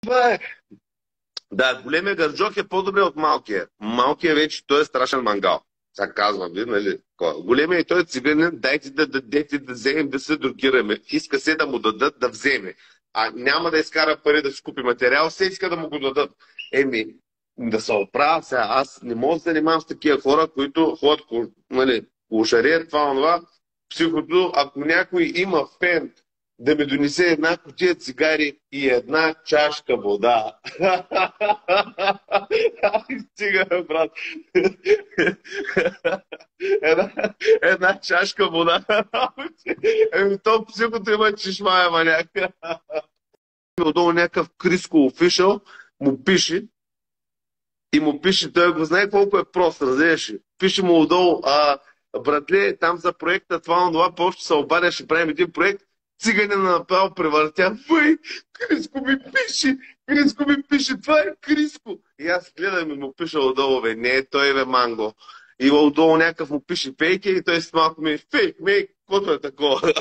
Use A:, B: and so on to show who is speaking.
A: Това е. Да, големия гарджок е по-добре от малкия. Малкия вече, той е страшен мангал. Сега казвам ви, нали? Големия и той е циганин, дайте да вземем да се другираме. Иска се да му дадат да вземе. А няма да изкара пари да си купи материал, се иска да му го дадат. Еми, да се оправя сега. Аз не мога да се занимавам с такива хора, които ходят, нали, лошареят, това, психото. Ако някой има фен да ми донесе една кутия цигари и една чашка вода. Стига, брат. Една, една чашка вода. Еми, то психото има чешма, маняк. Отдолу някакъв Криско офишъл му пише и му пише, той го знае колко е прост, разбираш ли? Пише му отдолу, братле, там за проекта, това, после ще се обадя, ще правим един проект. Циганина направо превъртя. Въй, Криско ми пише, това е Криско. И аз гледам и му пиша отдолу, бе, не, той е Манго. И отдолу някакъв му пише фейк и той с малко ми фейк, мейк, каквото е такова.